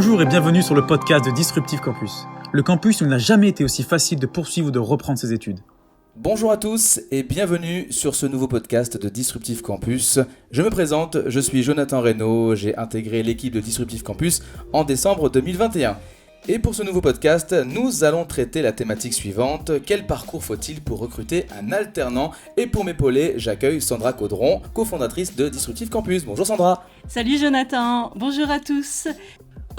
Bonjour et bienvenue sur le podcast de Disruptive Campus. Le campus où il n'a jamais été aussi facile de poursuivre ou de reprendre ses études. Bonjour à tous et bienvenue sur ce nouveau podcast de Disruptive Campus. Je me présente, je suis Jonathan Reynaud, j'ai intégré l'équipe de Disruptive Campus en décembre 2021. Et pour ce nouveau podcast, nous allons traiter la thématique suivante. Quel parcours faut-il pour recruter un alternant ? Et pour m'épauler, j'accueille Sandra Caudron, cofondatrice de Disruptive Campus. Bonjour Sandra. Salut Jonathan, bonjour à tous.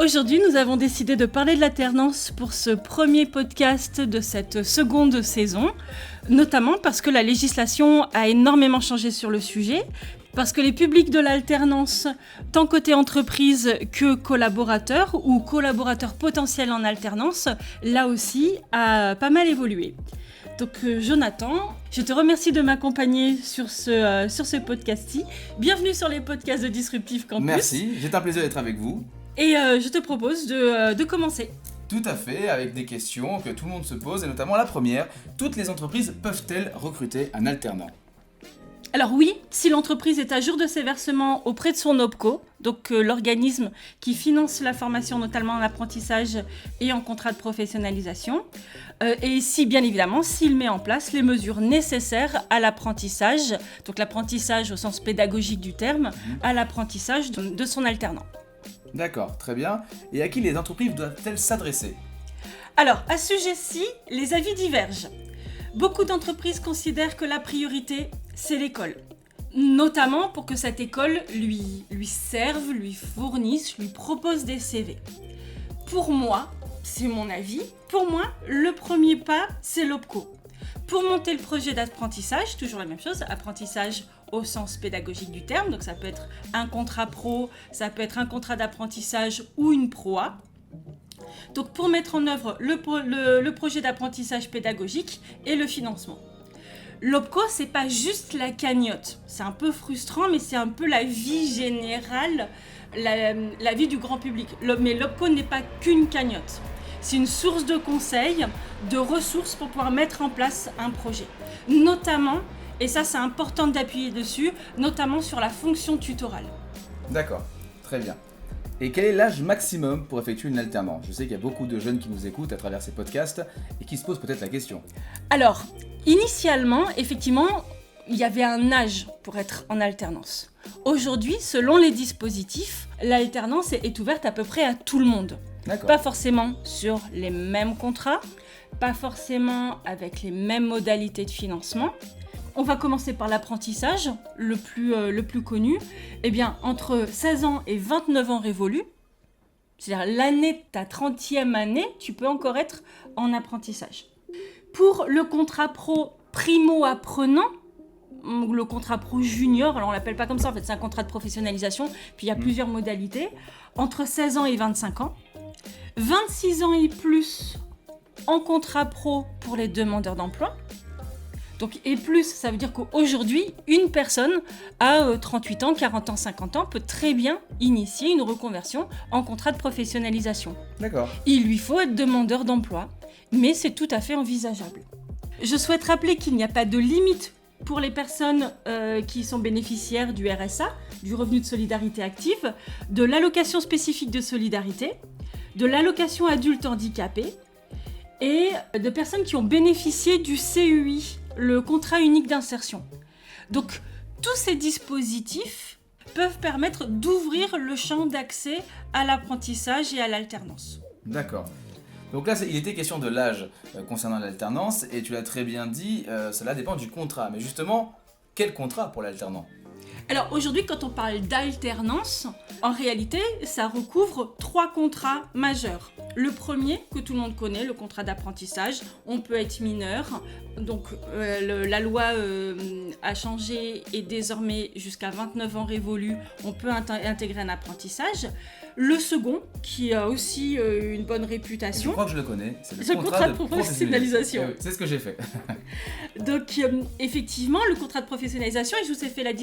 Aujourd'hui, nous avons décidé de parler de l'alternance pour ce premier podcast de cette seconde saison, notamment parce que la législation a énormément changé sur le sujet, parce que les publics de l'alternance, tant côté entreprise que collaborateurs ou collaborateurs potentiels en alternance, là aussi, a pas mal évolué. Donc Jonathan, je te remercie de m'accompagner sur ce podcast-ci. Bienvenue sur les podcasts de Disruptive Campus. Merci, c'est un plaisir d'être avec vous. Et je te propose de commencer. Tout à fait, avec des questions que tout le monde se pose, et notamment la première, toutes les entreprises peuvent-elles recruter un alternant ? Alors oui, si l'entreprise est à jour de ses versements auprès de son OPCO, donc l'organisme qui finance la formation notamment en apprentissage et en contrat de professionnalisation, et si bien évidemment s'il met en place les mesures nécessaires à l'apprentissage, donc l'apprentissage au sens pédagogique du terme, à l'apprentissage de son alternant. D'accord, très bien. Et à qui les entreprises doivent-elles s'adresser ? Alors, à ce sujet-ci, les avis divergent. Beaucoup d'entreprises considèrent que la priorité, c'est l'école. Notamment pour que cette école lui serve, lui fournisse, lui propose des CV. Pour moi, c'est mon avis, pour moi, le premier pas, c'est l'OPCO. Pour monter le projet d'apprentissage, toujours la même chose, apprentissage au sens pédagogique du terme, donc ça peut être un contrat pro, ça peut être un contrat d'apprentissage ou une proa. Donc pour mettre en œuvre le projet d'apprentissage pédagogique et le financement. L'OPCO, c'est pas juste la cagnotte, c'est un peu frustrant, mais c'est un peu la vie générale, la vie du grand public. Mais l'OPCO n'est pas qu'une cagnotte. C'est une source de conseils, de ressources pour pouvoir mettre en place un projet. Notamment, et ça c'est important d'appuyer dessus, notamment sur la fonction tutorale. D'accord, très bien. Et quel est l'âge maximum pour effectuer une alternance ? Je sais qu'il y a beaucoup de jeunes qui nous écoutent à travers ces podcasts et qui se posent peut-être la question. Alors, initialement, effectivement, il y avait un âge pour être en alternance. Aujourd'hui, selon les dispositifs, l'alternance est ouverte à peu près à tout le monde. D'accord. Pas forcément sur les mêmes contrats, pas forcément avec les mêmes modalités de financement. On va commencer par l'apprentissage, le plus connu. Eh bien, entre 16 ans et 29 ans révolus, c'est-à-dire l'année de ta 30e année, tu peux encore être en apprentissage. Pour le contrat pro primo-apprenant, le contrat pro junior, alors on l'appelle pas comme ça, en fait c'est un contrat de professionnalisation, puis il y a plusieurs modalités, entre 16 ans et 25 ans, 26 ans et plus en contrat pro pour les demandeurs d'emploi. Donc, et plus, ça veut dire qu'aujourd'hui, une personne à 38 ans, 40 ans, 50 ans peut très bien initier une reconversion en contrat de professionnalisation. D'accord. Il lui faut être demandeur d'emploi, mais c'est tout à fait envisageable. Je souhaite rappeler qu'il n'y a pas de limite pour les personnes qui sont bénéficiaires du RSA, du revenu de solidarité active, de l'allocation spécifique de solidarité, de l'allocation adulte handicapé et de personnes qui ont bénéficié du CUI, le contrat unique d'insertion. Donc, tous ces dispositifs peuvent permettre d'ouvrir le champ d'accès à l'apprentissage et à l'alternance. D'accord. Donc là, il était question de l'âge concernant l'alternance, et tu l'as très bien dit, cela dépend du contrat. Mais justement, quel contrat pour l'alternant ? Alors aujourd'hui, quand on parle d'alternance, en réalité, ça recouvre 3 contrats majeurs. Le premier, que tout le monde connaît, le contrat d'apprentissage, on peut être mineur. Donc la loi a changé et désormais jusqu'à 29 ans révolus, on peut intégrer un apprentissage. Le second, qui a aussi une bonne réputation. Je crois que je le connais, c'est le contrat de professionnalisation. C'est ce que j'ai fait. Donc effectivement, le contrat de professionnalisation, et je vous ai fait la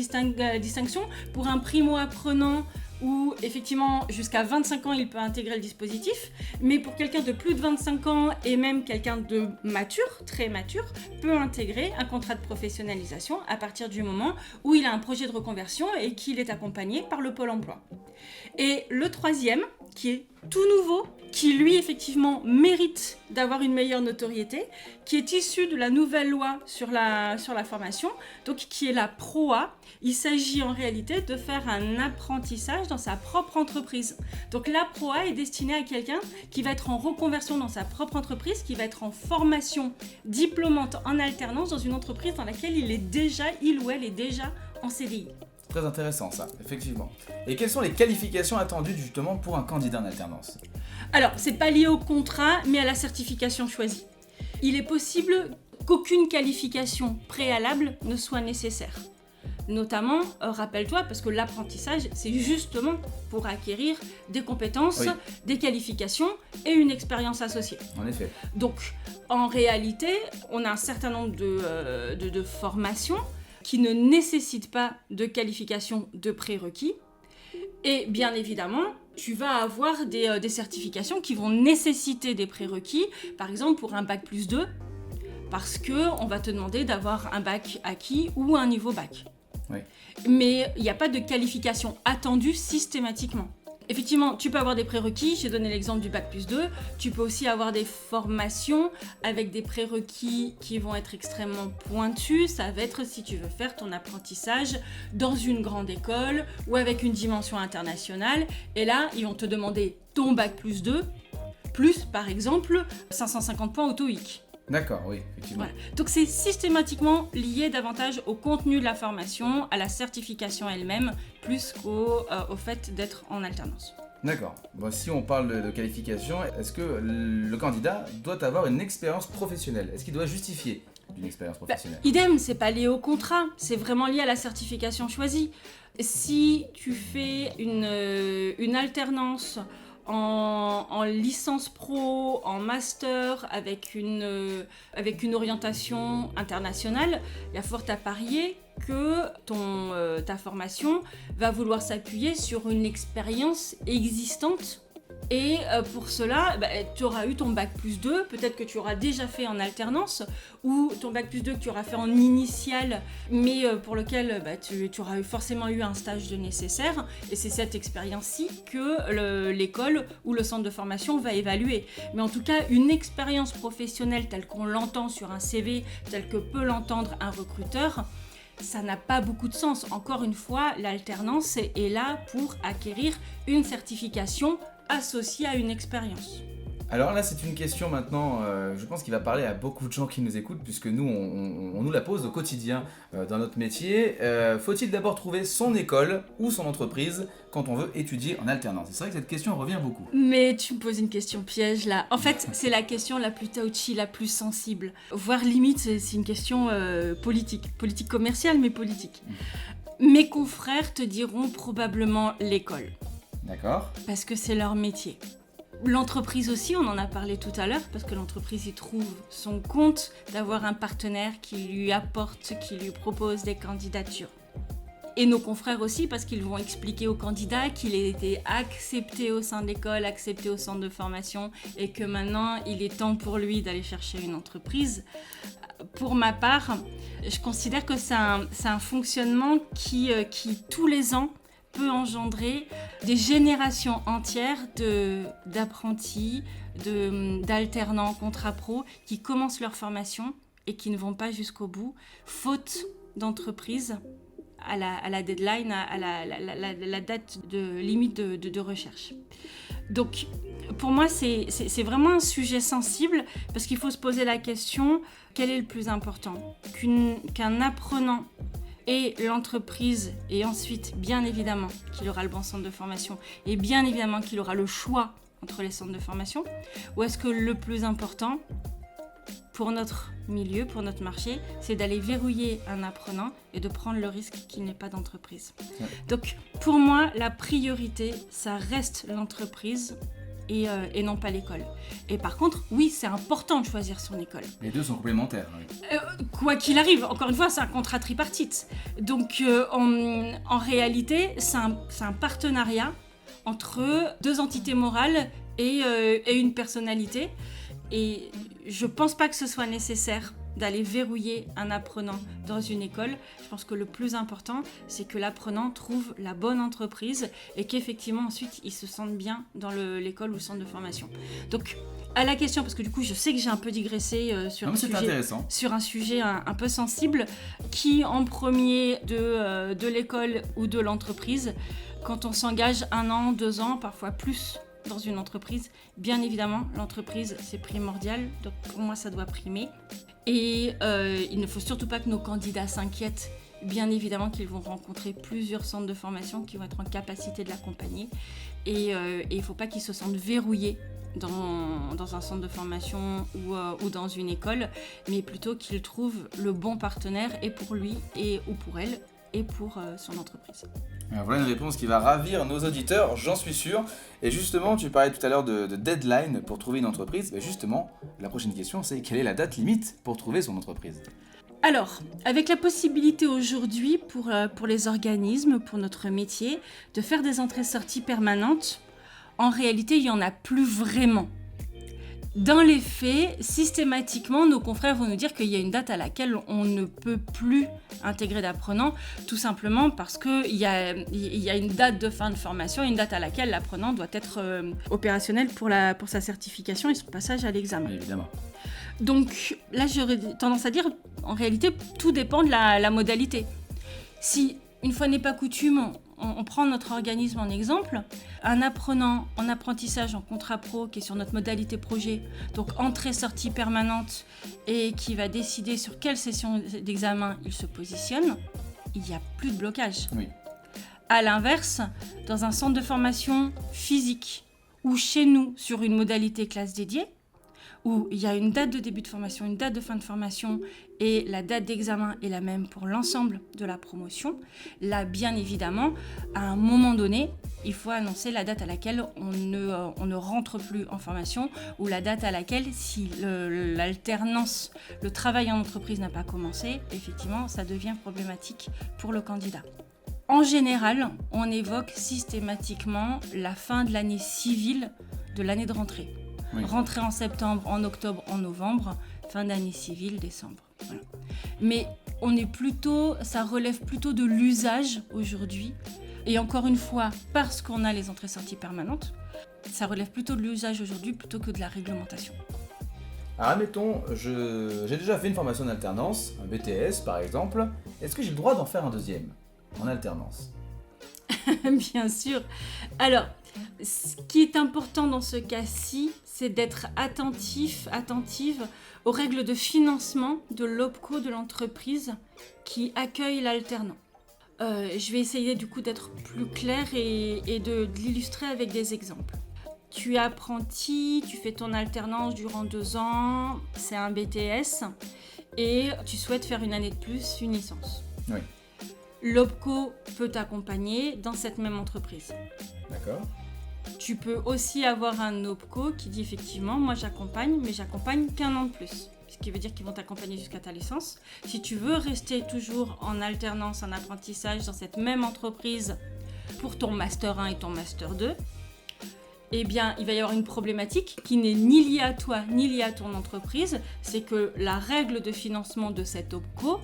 distinction pour un primo-apprenant où effectivement jusqu'à 25 ans il peut intégrer le dispositif, mais pour quelqu'un de plus de 25 ans et même quelqu'un de mature, très mature, peut intégrer un contrat de professionnalisation à partir du moment où il a un projet de reconversion et qu'il est accompagné par le Pôle emploi. Et le troisième, qui est tout nouveau, qui lui effectivement mérite d'avoir une meilleure notoriété, qui est issu de la nouvelle loi sur la formation, donc qui est la PROA. Il s'agit en réalité de faire un apprentissage dans sa propre entreprise. Donc la PROA est destinée à quelqu'un qui va être en reconversion dans sa propre entreprise, qui va être en formation diplômante en alternance dans une entreprise dans laquelle il ou elle est déjà en CDI. Très intéressant ça, effectivement. Et quelles sont les qualifications attendues justement pour un candidat en alternance ? Alors, c'est pas lié au contrat, mais à la certification choisie. Il est possible qu'aucune qualification préalable ne soit nécessaire. Notamment, rappelle-toi, parce que l'apprentissage, c'est justement pour acquérir des compétences, oui, des qualifications et une expérience associée. En effet. Donc, en réalité, on a un certain nombre de formations qui ne nécessitent pas de qualification de prérequis. Et bien évidemment, tu vas avoir des certifications qui vont nécessiter des prérequis, par exemple pour un bac+2, parce qu'on va te demander d'avoir un bac acquis ou un niveau bac. Oui. Mais il n'y a pas de qualification attendue systématiquement. Effectivement, tu peux avoir des prérequis, j'ai donné l'exemple du bac+2, tu peux aussi avoir des formations avec des prérequis qui vont être extrêmement pointus, ça va être si tu veux faire ton apprentissage dans une grande école ou avec une dimension internationale, et là, ils vont te demander ton bac+2, plus par exemple 550 points au TOEIC. D'accord, oui, effectivement. Voilà. Donc c'est systématiquement lié davantage au contenu de la formation, à la certification elle-même, plus au fait d'être en alternance. D'accord. Bon, si on parle de qualification, est-ce que le candidat doit avoir une expérience professionnelle ? Est-ce qu'il doit justifier d'une expérience professionnelle ? Idem, c'est pas lié au contrat, c'est vraiment lié à la certification choisie. Si tu fais une alternance en licence pro, en master, avec une orientation internationale, il y a fort à parier que ta formation va vouloir s'appuyer sur une expérience existante. Et pour cela, tu auras eu ton bac+2, peut-être que tu auras déjà fait en alternance, ou ton bac+2 que tu auras fait en initial, mais pour lequel tu auras forcément eu un stage de nécessaire, et c'est cette expérience-ci que l'école ou le centre de formation va évaluer. Mais en tout cas, une expérience professionnelle telle qu'on l'entend sur un CV, telle que peut l'entendre un recruteur, ça n'a pas beaucoup de sens. Encore une fois, l'alternance est là pour acquérir une certification associée à une expérience. Alors là, c'est une question maintenant, je pense qu'il va parler à beaucoup de gens qui nous écoutent, puisque nous, on nous la pose au quotidien dans notre métier. Faut-il d'abord trouver son école ou son entreprise quand on veut étudier en alternance ? C'est vrai que cette question revient beaucoup. Mais tu me poses une question piège là. En fait, c'est la question la plus touchy, la plus sensible. Voire limite, c'est une question politique commerciale, mais politique. Mes confrères te diront probablement l'école. D'accord. Parce que c'est leur métier. L'entreprise aussi, on en a parlé tout à l'heure, parce que l'entreprise y trouve son compte d'avoir un partenaire qui lui apporte, qui lui propose des candidatures. Et nos confrères aussi, parce qu'ils vont expliquer aux candidats qu'il a été accepté au sein de l'école, accepté au centre de formation, et que maintenant, il est temps pour lui d'aller chercher une entreprise. Pour ma part, je considère que c'est un fonctionnement qui, tous les ans, peut engendrer des générations entières d'apprentis, d'alternants contrat pro qui commencent leur formation et qui ne vont pas jusqu'au bout, faute d'entreprise à la deadline, à la date de limite de recherche. Donc, pour moi, c'est vraiment un sujet sensible parce qu'il faut se poser la question, quel est le plus important ? Qu'un apprenant et l'entreprise, et ensuite, bien évidemment, qu'il aura le bon centre de formation, et bien évidemment qu'il aura le choix entre les centres de formation, ou est-ce que le plus important, pour notre milieu, pour notre marché, c'est d'aller verrouiller un apprenant et de prendre le risque qu'il n'ait pas d'entreprise. Ouais. Donc, pour moi, la priorité, ça reste l'entreprise, et non pas l'école. Et par contre, oui, c'est important de choisir son école. Les deux sont complémentaires. Oui. Quoi qu'il arrive, encore une fois, c'est un contrat tripartite. Donc, en réalité, c'est un partenariat entre deux entités morales et une personnalité. Et je pense pas que ce soit nécessaire d'aller verrouiller un apprenant dans une école. Je pense que le plus important, c'est que l'apprenant trouve la bonne entreprise et qu'effectivement ensuite il se sente bien dans l'école ou le centre de formation. Donc à la question, parce que du coup je sais que j'ai un peu digressé sur un sujet un peu sensible, qui en premier de l'école ou de l'entreprise, quand on s'engage 1 an, 2 ans, parfois plus dans une entreprise, bien évidemment l'entreprise c'est primordial, donc pour moi ça doit primer. Et il ne faut surtout pas que nos candidats s'inquiètent. Bien évidemment qu'ils vont rencontrer plusieurs centres de formation qui vont être en capacité de l'accompagner. Et il ne faut pas qu'ils se sentent verrouillés dans un centre de formation ou dans une école, mais plutôt qu'ils trouvent le bon partenaire et pour lui ou pour elle et pour son entreprise. Alors voilà une réponse qui va ravir nos auditeurs, j'en suis sûr. Et justement, tu parlais tout à l'heure de deadline pour trouver une entreprise. Mais justement, la prochaine question, c'est quelle est la date limite pour trouver son entreprise ? Alors, avec la possibilité aujourd'hui pour les organismes, pour notre métier, de faire des entrées-sorties permanentes, en réalité, il n'y en a plus vraiment. Dans les faits, systématiquement, nos confrères vont nous dire qu'il y a une date à laquelle on ne peut plus intégrer d'apprenants, tout simplement parce qu'il y a une date de fin de formation, une date à laquelle l'apprenant doit être opérationnel pour sa certification et son passage à l'examen. Évidemment. Donc là, j'aurais tendance à dire, en réalité, tout dépend de la modalité. Si, une fois n'est pas coutume, on prend notre organisme en exemple, un apprenant en apprentissage en contrat pro qui est sur notre modalité projet, donc entrée-sortie permanente et qui va décider sur quelle session d'examen il se positionne, il n'y a plus de blocage. Oui. À l'inverse, dans un centre de formation physique ou chez nous sur une modalité classe dédiée, où il y a une date de début de formation, une date de fin de formation et la date d'examen est la même pour l'ensemble de la promotion. Là, bien évidemment, à un moment donné, il faut annoncer la date à laquelle on ne rentre plus en formation ou la date à laquelle, si l'alternance, le travail en entreprise n'a pas commencé, effectivement, ça devient problématique pour le candidat. En général, on évoque systématiquement la fin de l'année civile de l'année de rentrée. Oui. Rentrée en septembre, en octobre, en novembre, fin d'année civile, décembre. Voilà. Mais ça relève plutôt de l'usage aujourd'hui. Et encore une fois, parce qu'on a les entrées-sorties permanentes, ça relève plutôt de l'usage aujourd'hui plutôt que de la réglementation. Alors admettons, j'ai déjà fait une formation en alternance, un BTS par exemple. Est-ce que j'ai le droit d'en faire un deuxième en alternance ? Bien sûr. Alors, ce qui est important dans ce cas-ci, c'est d'être attentive aux règles de financement de l'OPCO de l'entreprise qui accueille l'alternant. Je vais essayer du coup d'être plus claire et de l'illustrer avec des exemples. Tu es apprenti, tu fais ton alternance durant 2 ans, c'est un BTS et tu souhaites faire une année de plus, une licence. Oui. L'OPCO peut t'accompagner dans cette même entreprise. D'accord. Tu peux aussi avoir un OPCO qui dit effectivement, moi j'accompagne, mais j'accompagne qu'1 an de plus. Ce qui veut dire qu'ils vont t'accompagner jusqu'à ta licence. Si tu veux rester toujours en alternance, en apprentissage dans cette même entreprise pour ton Master 1 et ton Master 2, eh bien, il va y avoir une problématique qui n'est ni liée à toi, ni liée à ton entreprise. C'est que la règle de financement de cet OPCO,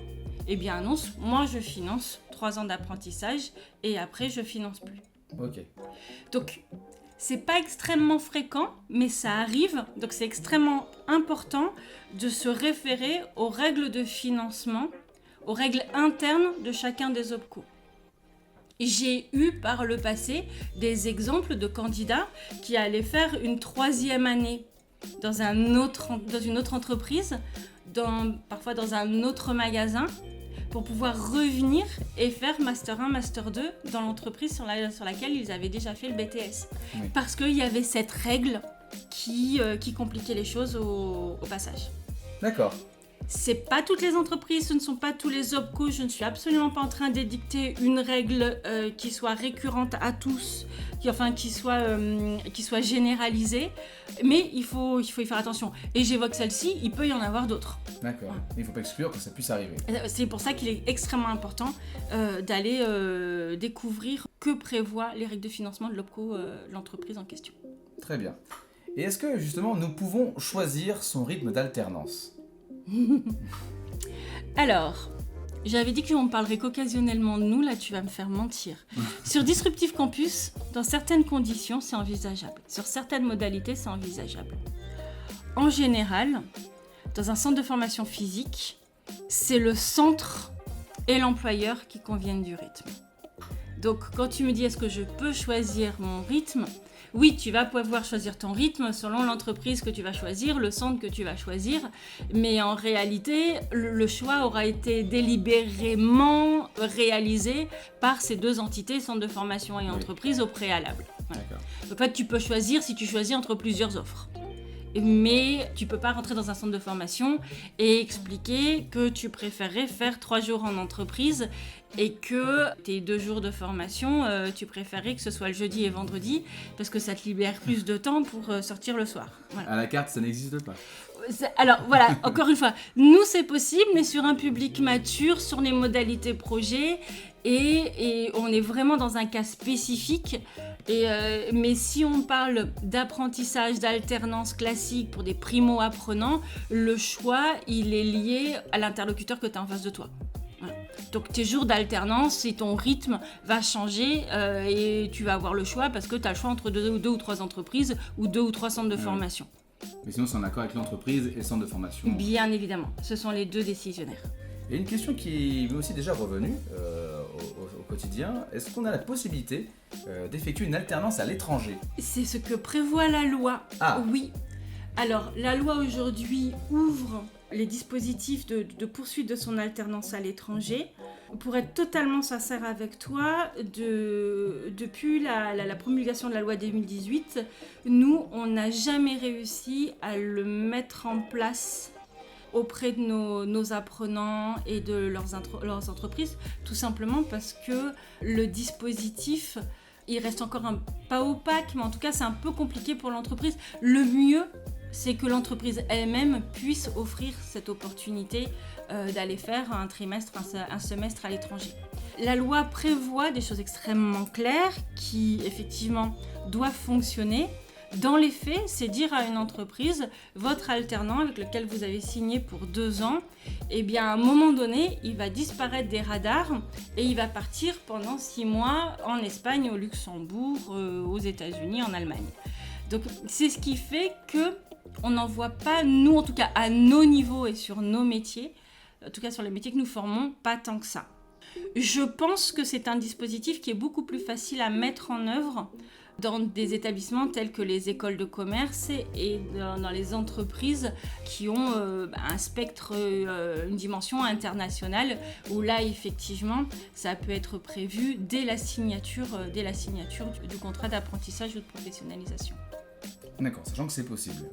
eh bien, annonce, moi je finance 3 ans d'apprentissage et après je finance plus. Ok. Donc, c'est pas extrêmement fréquent, mais ça arrive. Donc, c'est extrêmement important de se référer aux règles de financement, aux règles internes de chacun des OPCO. J'ai eu par le passé des exemples de candidats qui allaient faire une 3e année dans une autre entreprise, parfois dans un autre magasin, pour pouvoir revenir et faire Master 1, Master 2 dans l'entreprise sur laquelle ils avaient déjà fait le BTS. Oui. Parce qu'il y avait cette règle qui compliquait les choses au passage. D'accord. C'est pas toutes les entreprises, ce ne sont pas tous les OPCO, je ne suis absolument pas en train d'édicter une règle qui soit récurrente à tous, qui soit généralisée, mais il faut y faire attention. Et j'évoque celle-ci, il peut y en avoir d'autres. D'accord, ouais. Mais il ne faut pas exclure que ça puisse arriver. C'est pour ça qu'il est extrêmement important d'aller découvrir que prévoient les règles de financement de l'OPCO, l'entreprise en question. Très bien. Et est-ce que justement nous pouvons choisir son rythme d'alternance ? Alors, j'avais dit qu'on parlerait qu'occasionnellement de nous, là tu vas me faire mentir. Sur Disruptive Campus, dans certaines conditions, c'est envisageable. Sur certaines modalités, c'est envisageable. En général, dans un centre de formation physique, c'est le centre et l'employeur qui conviennent du rythme. Donc quand tu me dis est-ce que je peux choisir mon rythme, oui, tu vas pouvoir choisir ton rythme selon l'entreprise que tu vas choisir, le centre que tu vas choisir, mais en réalité, le choix aura été délibérément réalisé par ces deux entités, centre de formation et entreprise, au préalable. Voilà. En fait, tu peux choisir si tu choisis entre plusieurs offres. Mais tu peux pas rentrer dans un centre de formation et expliquer que tu préférerais faire 3 jours en entreprise et que tes 2 jours de formation, tu préférerais que ce soit le jeudi et vendredi parce que ça te libère plus de temps pour sortir le soir. Voilà. À la carte, ça n'existe pas. Alors voilà, encore une fois, nous c'est possible, mais sur un public mature, sur les modalités projet, et on est vraiment dans un cas spécifique. Mais si on parle d'apprentissage, d'alternance classique pour des primo-apprenants, le choix, il est lié à l'interlocuteur que tu as en face de toi. Voilà. Donc tes jours d'alternance, si ton rythme va changer et tu vas avoir le choix parce que tu as le choix entre deux ou 3 entreprises ou 2 ou 3 centres de formation. Mais sinon, c'est en accord avec l'entreprise et le centre de formation. Bien évidemment, ce sont les 2 décisionnaires. Et une question qui m'est aussi déjà revenue au quotidien, est-ce qu'on a la possibilité d'effectuer une alternance à l'étranger ? C'est ce que prévoit la loi. Ah. Oui. Alors, la loi aujourd'hui ouvre les dispositifs de poursuite de son alternance à l'étranger. Pour être totalement sincère avec toi, depuis la promulgation de la loi 2018, nous, on n'a jamais réussi à le mettre en place auprès de nos apprenants et de leurs entreprises, tout simplement parce que le dispositif, il reste encore pas opaque, mais en tout cas c'est un peu compliqué pour l'entreprise. Le mieux, c'est que l'entreprise elle-même puisse offrir cette opportunité d'aller faire un trimestre, un semestre à l'étranger. La loi prévoit des choses extrêmement claires qui effectivement doivent fonctionner. Dans les faits, c'est dire à une entreprise, votre alternant avec lequel vous avez signé pour 2 ans, eh bien à un moment donné, il va disparaître des radars et il va partir pendant 6 mois en Espagne, au Luxembourg, aux États-Unis, en Allemagne. Donc c'est ce qui fait que on n'en voit pas, nous en tout cas à nos niveaux et sur nos métiers, en tout cas sur les métiers que nous formons, pas tant que ça. Je pense que c'est un dispositif qui est beaucoup plus facile à mettre en œuvre dans des établissements tels que les écoles de commerce et dans les entreprises qui ont un spectre, une dimension internationale, où là effectivement ça peut être prévu dès la signature du contrat d'apprentissage ou de professionnalisation. D'accord, sachant que c'est possible.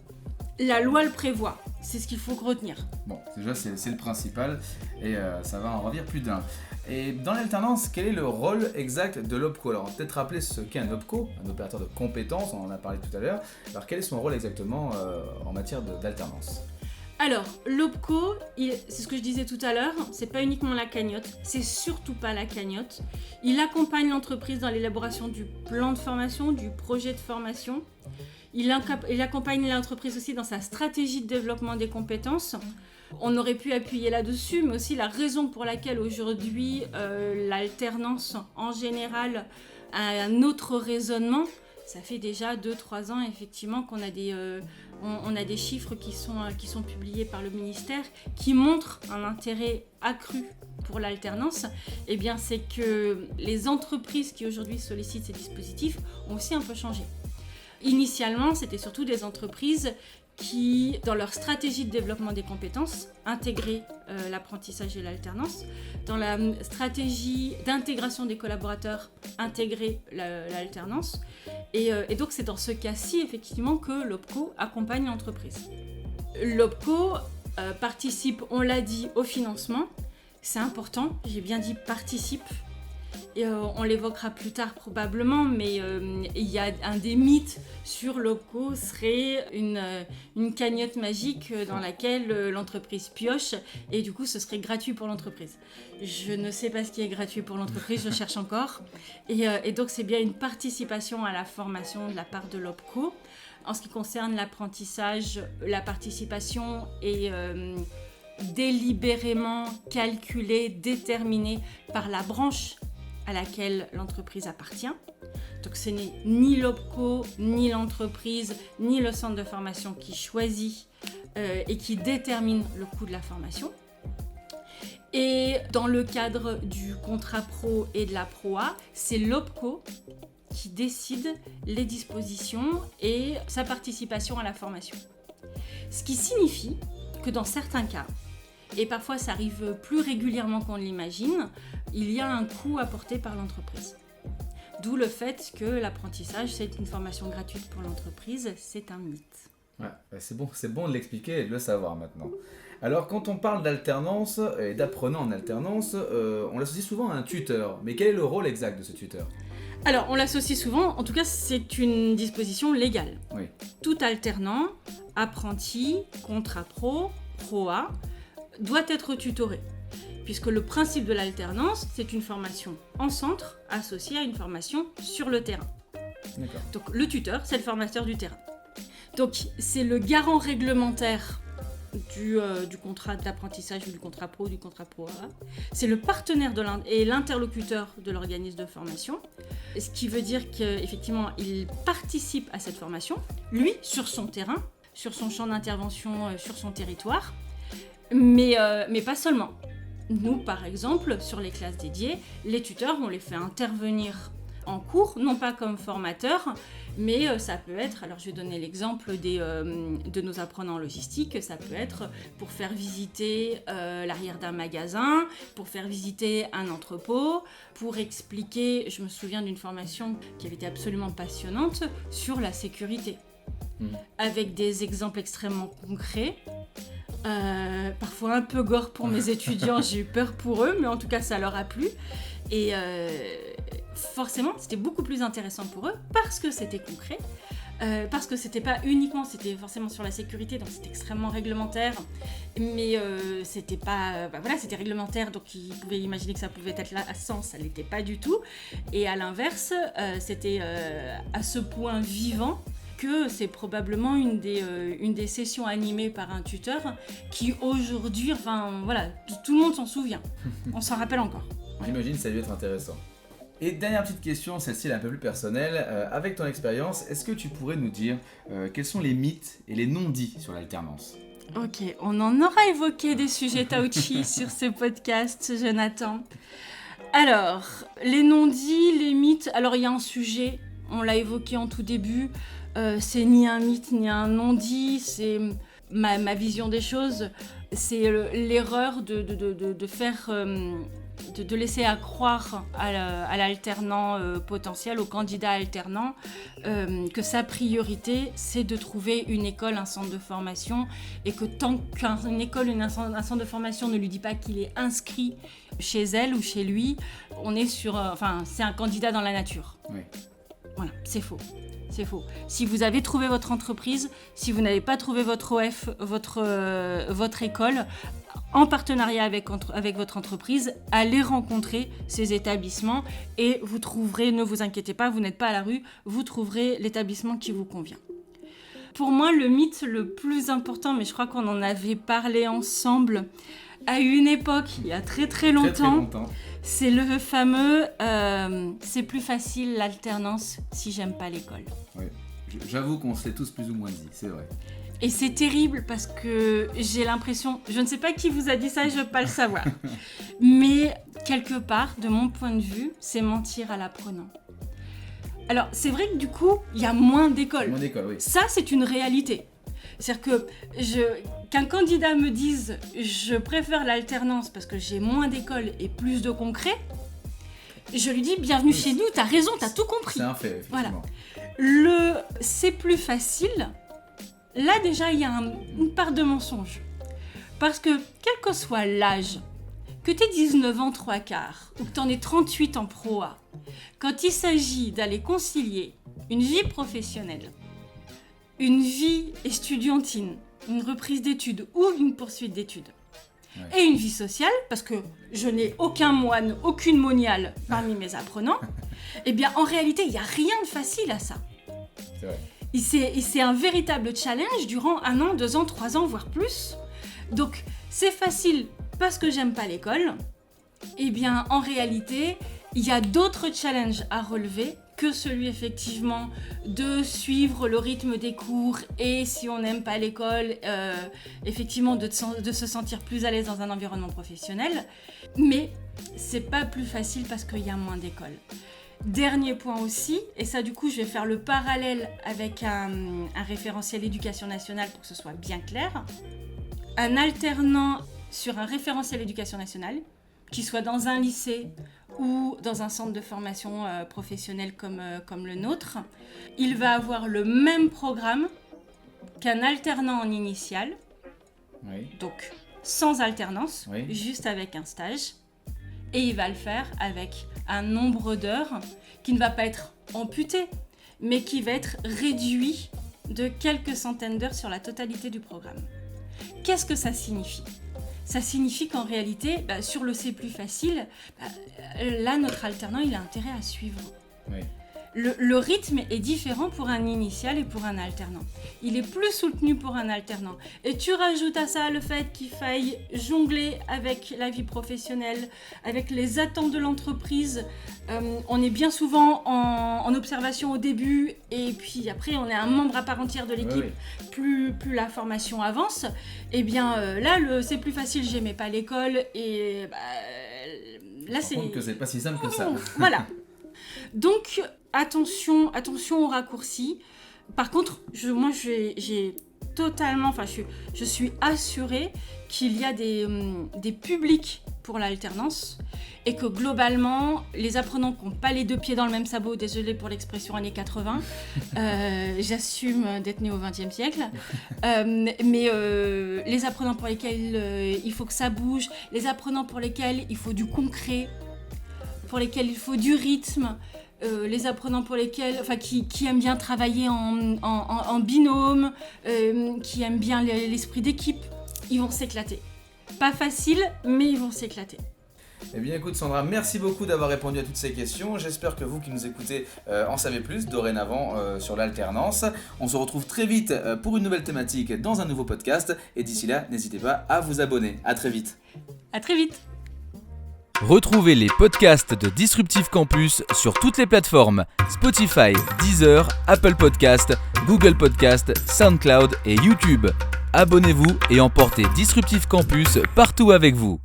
La loi le prévoit, c'est ce qu'il faut retenir. Bon, déjà c'est le principal et ça va en revenir plus d'un. Et dans l'alternance, quel est le rôle exact de l'OPCO ? Alors, on va peut-être rappeler ce qu'est un OPCO, un opérateur de compétences, on en a parlé tout à l'heure. Alors, quel est son rôle exactement en matière d'alternance ? Alors, l'OPCO, c'est ce que je disais tout à l'heure, c'est pas uniquement la cagnotte, c'est surtout pas la cagnotte. Il accompagne l'entreprise dans l'élaboration du plan de formation, du projet de formation. Il accompagne l'entreprise aussi dans sa stratégie de développement des compétences. On aurait pu appuyer là-dessus, mais aussi la raison pour laquelle aujourd'hui l'alternance en général a un autre raisonnement. Ça fait déjà 2-3 ans effectivement qu'on a on a des chiffres qui sont publiés par le ministère qui montrent un intérêt accru pour l'alternance. Eh bien, c'est que les entreprises qui aujourd'hui sollicitent ces dispositifs ont aussi un peu changé. Initialement, c'était surtout des entreprises qui, dans leur stratégie de développement des compétences, intégraient l'apprentissage et l'alternance. Dans la stratégie d'intégration des collaborateurs, intégraient l'alternance. Et donc, c'est dans ce cas-ci, effectivement, que l'OPCO accompagne l'entreprise. L'OPCO participe, on l'a dit, au financement. C'est important, j'ai bien dit participe. Et on l'évoquera plus tard probablement, mais il y a un des mythes sur l'OPCO serait une cagnotte magique dans laquelle l'entreprise pioche et du coup ce serait gratuit pour l'entreprise. Je ne sais pas ce qui est gratuit pour l'entreprise, je cherche encore. Et donc c'est bien une participation à la formation de la part de l'OPCO. En ce qui concerne l'apprentissage, la participation est délibérément calculé, déterminé par la branche à laquelle l'entreprise appartient. Donc ce n'est ni l'OPCO, ni l'entreprise, ni le centre de formation qui choisit et qui détermine le coût de la formation. Et dans le cadre du contrat pro et de la ProA, c'est l'OPCO qui décide les dispositions et sa participation à la formation. Ce qui signifie que dans certains cas, et parfois ça arrive plus régulièrement qu'on l'imagine, il y a un coût apporté par l'entreprise. D'où le fait que l'apprentissage, c'est une formation gratuite pour l'entreprise, c'est un mythe. Ouais, c'est bon de l'expliquer et de le savoir maintenant. Alors, quand on parle d'alternance et d'apprenant en alternance, on l'associe souvent à un tuteur. Mais quel est le rôle exact de ce tuteur ? Alors, on l'associe souvent, en tout cas, c'est une disposition légale. Oui. Tout alternant, apprenti, contrat pro, ProA, doit être tutoré. Puisque le principe de l'alternance, c'est une formation en centre associée à une formation sur le terrain. D'accord. Donc, le tuteur, c'est le formateur du terrain. Donc, c'est le garant réglementaire du contrat d'apprentissage ou du contrat pro ou du contrat ProA. C'est le partenaire et l'interlocuteur de l'organisme de formation, ce qui veut dire qu'effectivement, il participe à cette formation, lui, sur son terrain, sur son champ d'intervention, sur son territoire, mais pas seulement. Nous, par exemple, sur les classes dédiées, les tuteurs, on les fait intervenir en cours, non pas comme formateurs, mais ça peut être, alors je vais donner l'exemple de nos apprenants en logistique, ça peut être pour faire visiter l'arrière d'un magasin, pour faire visiter un entrepôt, pour expliquer, je me souviens d'une formation qui avait été absolument passionnante, sur la sécurité, avec des exemples extrêmement concrets. Parfois un peu gore pour mes étudiants, j'ai eu peur pour eux, mais en tout cas ça leur a plu. Et forcément, c'était beaucoup plus intéressant pour eux parce que c'était concret, parce que c'était pas uniquement, c'était forcément sur la sécurité, donc c'était extrêmement réglementaire, mais c'était pas, c'était réglementaire, donc ils pouvaient imaginer que ça pouvait être là à 100, ça l'était pas du tout. Et à l'inverse, c'était à ce point vivant que c'est probablement une des sessions animées par un tuteur qui aujourd'hui, tout le monde s'en souvient, on s'en rappelle encore. J'imagine que ça a dû être intéressant. Et dernière petite question, celle-ci est un peu plus personnelle. Avec ton expérience, est-ce que tu pourrais nous dire quels sont les mythes et les non-dits sur l'alternance ? Ok, on en aura évoqué des sujets Tauchi sur ce podcast, Jonathan. Alors, les non-dits, les mythes, alors il y a un sujet, on l'a évoqué en tout début, c'est ni un mythe ni un non-dit, c'est ma vision des choses, c'est l'erreur de faire... De laisser à croire à l'alternant potentiel, au candidat alternant, que sa priorité, c'est de trouver une école, un centre de formation, et que tant qu'une école, un centre de formation ne lui dit pas qu'il est inscrit chez elle ou chez lui, on est c'est un candidat dans la nature. Oui. Voilà, c'est faux. C'est faux. Si vous avez trouvé votre entreprise, si vous n'avez pas trouvé votre OF, votre école, en partenariat avec votre entreprise, allez rencontrer ces établissements et vous trouverez, ne vous inquiétez pas, vous n'êtes pas à la rue, vous trouverez l'établissement qui vous convient. Pour moi, le mythe le plus important, mais je crois qu'on en avait parlé ensemble à une époque, il y a très très longtemps, c'est le fameux c'est plus facile l'alternance si j'aime pas l'école. Oui, j'avoue qu'on se l'est tous plus ou moins dit, c'est vrai. Et c'est terrible parce que j'ai l'impression, je ne sais pas qui vous a dit ça, je ne veux pas le savoir, mais quelque part, de mon point de vue, c'est mentir à l'apprenant. Alors, c'est vrai que du coup, il y a moins d'écoles. Moins d'écoles, oui. Ça, c'est une réalité. C'est-à-dire qu'un candidat me dise « je préfère l'alternance parce que j'ai moins d'écoles et plus de concret », je lui dis « bienvenue chez nous, t'as raison, t'as tout compris ». C'est un fait, effectivement. Voilà. C'est plus facile, là déjà, il y a une part de mensonge. Parce que, quel que soit l'âge, que t'aies 19 ans 3/4 ou que t'en aies 38 en ProA, quand il s'agit d'aller concilier une vie professionnelle, une vie estudiantine, une reprise d'études ou une poursuite d'études, et une vie sociale, parce que je n'ai aucun moine, aucune moniale parmi mes apprenants, eh bien en réalité, il n'y a rien de facile à ça. C'est vrai. Et c'est un véritable challenge durant 1 an, 2 ans, 3 ans, voire plus. Donc, c'est facile parce que j'aime pas l'école. Eh bien, en réalité, il y a d'autres challenges à relever que celui effectivement de suivre le rythme des cours et si on n'aime pas l'école, effectivement de se sentir plus à l'aise dans un environnement professionnel. Mais c'est pas plus facile parce qu'il y a moins d'écoles. Dernier point aussi, et ça du coup je vais faire le parallèle avec un référentiel éducation nationale pour que ce soit bien clair. Un alternant sur un référentiel éducation nationale, qu'il soit dans un lycée ou dans un centre de formation professionnelle comme le nôtre, il va avoir le même programme qu'un alternant en initiale, donc sans alternance, juste avec un stage, et il va le faire avec un nombre d'heures qui ne va pas être amputé, mais qui va être réduit de quelques centaines d'heures sur la totalité du programme. Qu'est-ce que ça signifie ? Ça signifie qu'en réalité, sur le C++ facile, là, notre alternant, il a intérêt à suivre. Oui. Le rythme est différent pour un initial et pour un alternant. Il est plus soutenu pour un alternant. Et tu rajoutes à ça le fait qu'il faille jongler avec la vie professionnelle, avec les attentes de l'entreprise. On est bien souvent en observation au début et puis après on est un membre à part entière de l'équipe. Plus la formation avance. Et bien là, c'est plus facile, j'aimais pas l'école et là c'est... que c'est pas si simple que ça. Voilà. Donc attention aux raccourcis. Par contre, j'ai totalement, je suis assurée qu'il y a des publics pour l'alternance et que globalement, les apprenants qui n'ont pas les deux pieds dans le même sabot, désolé pour l'expression années 80, j'assume d'être née au XXe siècle, mais les apprenants pour lesquels il faut que ça bouge, les apprenants pour lesquels il faut du concret, pour lesquels il faut du rythme, les apprenants pour lesquels, qui aiment bien travailler en binôme, qui aiment bien l'esprit d'équipe, ils vont s'éclater. Pas facile, mais ils vont s'éclater. Eh bien écoute Sandra, merci beaucoup d'avoir répondu à toutes ces questions. J'espère que vous qui nous écoutez en savez plus dorénavant sur l'alternance. On se retrouve très vite pour une nouvelle thématique dans un nouveau podcast. Et d'ici là, n'hésitez pas à vous abonner. À très vite. À très vite. Retrouvez les podcasts de Disruptive Campus sur toutes les plateformes Spotify, Deezer, Apple Podcasts, Google Podcasts, SoundCloud et YouTube. Abonnez-vous et emportez Disruptive Campus partout avec vous.